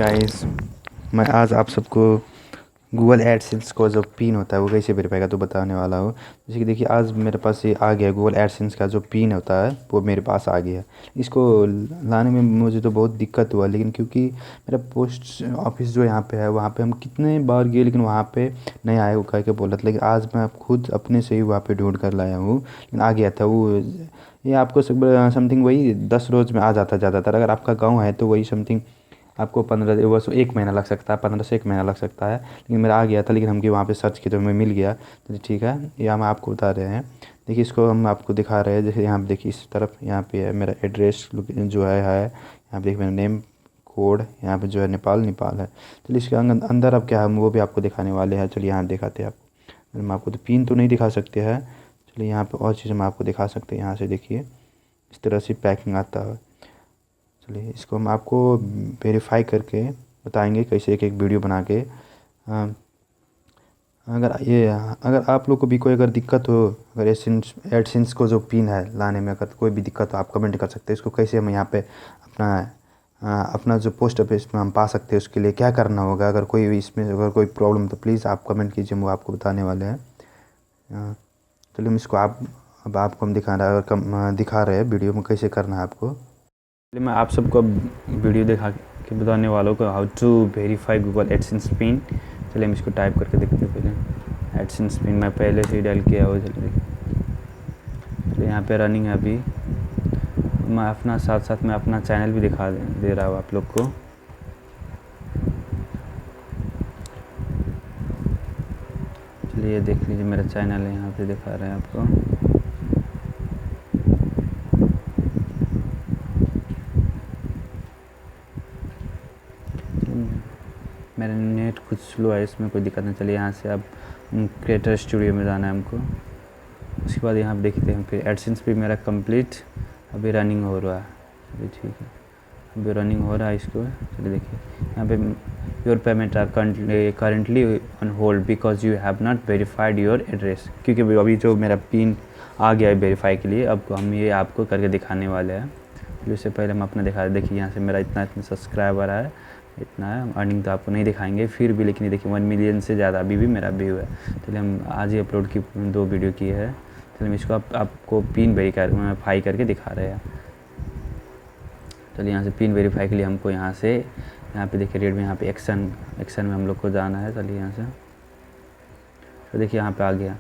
Guys, मैं आज आप सबको गूगल एडसेंस को जो पिन होता है वो कैसे वेरीफाई का तो बताने वाला हूँ। जैसे कि देखिए आज मेरे पास ये आ गया गूगल एडसेंस का जो पिन होता है वो मेरे पास आ गया। इसको लाने में मुझे तो बहुत दिक्कत हुआ, लेकिन क्योंकि मेरा पोस्ट ऑफिस जो यहाँ पे है वहाँ पे हम कितने बार गए लेकिन वहाँ पे नहीं आया वो कह के बोला था। लेकिन आज मैं खुद अपने से ही वहाँ पे ढूंढ कर लाया हूँ, लेकिन आ गया था वो। ये आपको समथिंग वही 10 रोज़ में आ जाता ज़्यादातर। अगर आपका गाँव है तो वही समथिंग आपको 15 बस 1 महीना लग सकता है, 15 से 1 महीना लग सकता है। लेकिन मेरा आ गया था, लेकिन हम कि वहाँ पे सर्च किए तो हमें मिल गया। तो ठीक है, ये हम आपको बता रहे हैं। देखिए इसको हम आपको दिखा रहे हैं। जैसे यहाँ पे देखिए इस तरफ यहाँ पे है मेरा एड्रेस जो है यहाँ पे देखिए मेरा नेम कोड यहाँ पे जो है नेपाल है। चलिए इसके अंदर अब क्या हम वो भी आपको दिखाने वाले हैं। चलिए यहाँ दिखाते हैं आपको। हम आपको तो पिन तो नहीं दिखा सकते हैं। चलिए यहाँ पे और चीज़ हम आपको दिखा सकते हैं। यहाँ से देखिए इस तरह से पैकिंग आता है। चलिए इसको हम आपको वेरीफाई करके बताएंगे कैसे एक एक वीडियो बना के। अगर आप लोग को भी कोई अगर दिक्कत हो, अगर एडसेंस को जो पिन है लाने में अगर कोई भी दिक्कत हो आप कमेंट कर सकते हैं। इसको कैसे हम यहाँ पे अपना जो पोस्ट ऑफिस में हम पा सकते हैं उसके लिए क्या करना होगा। अगर कोई भी इसमें अगर कोई प्रॉब्लम तो प्लीज़ आप कमेंट कीजिए, वो आपको बताने वाले हैं। चलिए हम इसको अब आपको हम दिखा रहे हैं वीडियो में कैसे करना है आपको। मैं आप सबको वीडियो दिखा के बताने वालों को how to verify Google AdSense pin. चलिए हम इसको टाइप करके देखते हैं। पहले एडसेंस पिन मैं पहले से ही डाल किया हुआ। चलिए यहाँ पे रनिंग है अभी। मैं अपना साथ में अपना चैनल भी दिखा दे रहा हूँ आप लोग को। चलिए देख लीजिए मेरा चैनल है, यहाँ पे दिखा रहे हैं आपको। मेरा नेट कुछ स्लो है, इसमें कोई दिक्कत नहीं। चलिए यहाँ से अब क्रिएटर स्टूडियो में जाना है हमको। उसके बाद यहाँ पे देखते हैं फिर एडसेंस भी मेरा कंप्लीट अभी रनिंग हो रहा है। चलिए ठीक है, अभी रनिंग हो रहा है इसको। चलिए देखिए यहाँ पे your payment are currently on hold because you have not verified your address. क्योंकि अभी जो मेरा पिन आ गया है वेरीफाई के लिए, अब हम ये आपको करके दिखाने वाले हैं। तो इससे पहले हम अपना दिखा देखिए यहाँ से मेरा इतना सब्सक्राइबर है, इतना है। अर्निंग तो आपको नहीं दिखाएंगे फिर भी, लेकिन देखिए 1 मिलियन से ज़्यादा अभी भी मेरा व्यू है। चलिए हम आज ही अपलोड की 2 वीडियो की है। चलिए हम इसको आपको पिन वेरीफाई करके दिखा रहे हैं। चलिए यहाँ से पिन वेरीफाई के लिए हमको यहाँ पे देखिए रेड में यहाँ पे एक्शन में हम लोग को जाना है। चलिए यहाँ से तो देखिए यहाँ पे आ गया।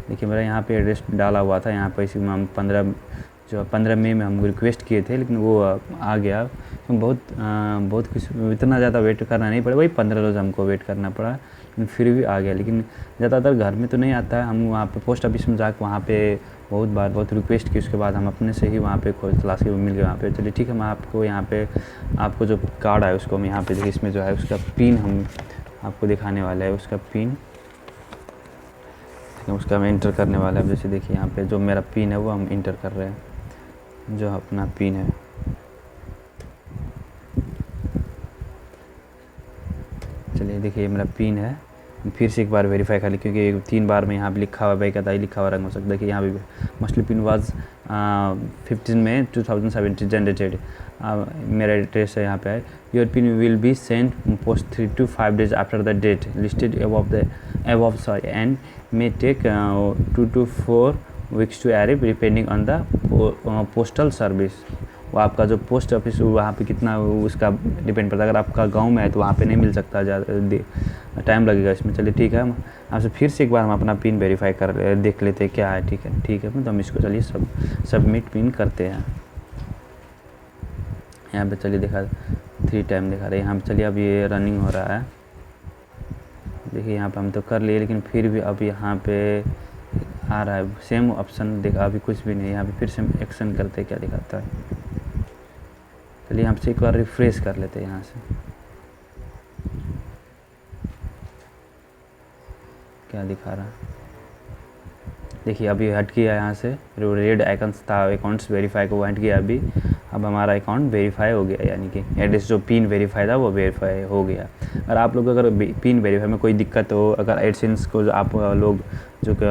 देखिए मेरा यहाँ पे एड्रेस डाला हुआ था। यहाँ पर इसी में हम 15 मई में हम रिक्वेस्ट किए थे, लेकिन वो आ गया। तो बहुत कुछ इतना ज़्यादा वेट करना नहीं पड़ा, वही 15 रोज़ हमको वेट करना पड़ा, लेकिन फिर भी आ गया। लेकिन ज़्यादातर घर में तो नहीं आता है। हम वहाँ पे पोस्ट ऑफिस में जाकर वहाँ पे बहुत रिक्वेस्ट की। उसके बाद हम अपने से ही वहाँ पे खोज तलाश के मिल गए वहाँ पे। चलिए ठीक है, मैं आपको यहाँ पे आपको जो कार्ड है उसको हम यहाँ पे देखिए इसमें जो है उसका पिन हम आपको दिखाने वाला है। उसका पिन उसका हम इंटर करने वाला है। जैसे देखिए यहाँ पे जो मेरा पिन है वो हम इंटर कर रहे हैं, जो अपना पिन है। चलिए देखिए ये मेरा पिन है। फिर से एक बार वेरीफाई कर ली, क्योंकि 3 बार में यहाँ पे लिखा हुआ है बेकायदा लिखा हुआ रंग हो सकता है। देखिए यहाँ पे mostly pin was 15 May 2017 generated. मेरा एड्रेस है यहाँ पे है। Your pin will be send post 3 to 5 days after the date listed above and may take 2 to 4 weeks to arrive depending on the postal service. वो आपका जो post office वहाँ पे कितना उसका डिपेंड करता है। अगर आपका गांव में है तो वहाँ पे नहीं मिल सकता, ज़्यादा टाइम लगेगा इसमें। चलिए ठीक है, हम आपसे फिर से एक बार हम अपना पिन वेरीफाई कर देख लेते हैं क्या है। ठीक है तो हम इसको चलिए सबमिट पिन करते हैं। यहाँ पे चलिए 3 टाइम दिखा रहे हैं। यहाँ पे चलिए अब ये रनिंग हो रहा है। देखिए यहाँ पे हम तो कर लिए, लेकिन फिर भी अब यहाँ पे आ रहा है सेम ऑप्शन देखा, अभी कुछ भी नहीं। यहाँ पे फिर से हम एक्शन करते क्या दिखाता है। चलिए यहाँ से एक बार रिफ्रेश कर लेते हैं। यहाँ से क्या दिखा रहा है देखिए, अभी हट गया यहाँ से। रेड आइकन्स था अकाउंट्स वेरीफाई को, वो हट गया अभी। अब हमारा अकाउंट वेरीफाई हो गया, यानी कि एड्रेस जो पिन वेरीफाई था वो वेरीफाई हो गया। अगर आप लोग अगर पिन वेरीफाई में कोई दिक्कत हो, अगर एडसेंस को आप लोग जो अगर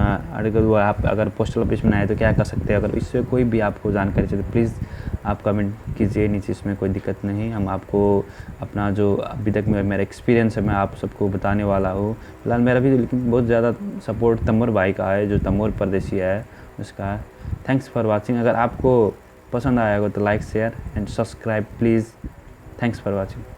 आप अगर पोस्टल ऑफिस में आए तो क्या कर सकते हैं। अगर इससे कोई भी आपको जानकारी चाहिए तो प्लीज़ आप कमेंट कीजिए नीचे, इसमें कोई दिक्कत नहीं। हम आपको अपना जो अभी तक मेरा एक्सपीरियंस है मैं आप सबको बताने वाला हूँ। फिलहाल मेरा भी लेकिन बहुत ज़्यादा सपोर्ट तमोर भाई का है, जो तमोर परदेसी है उसका है। Thanks for watching. अगर आपको पसंद आया हो तो like share and subscribe please. Thanks for watching.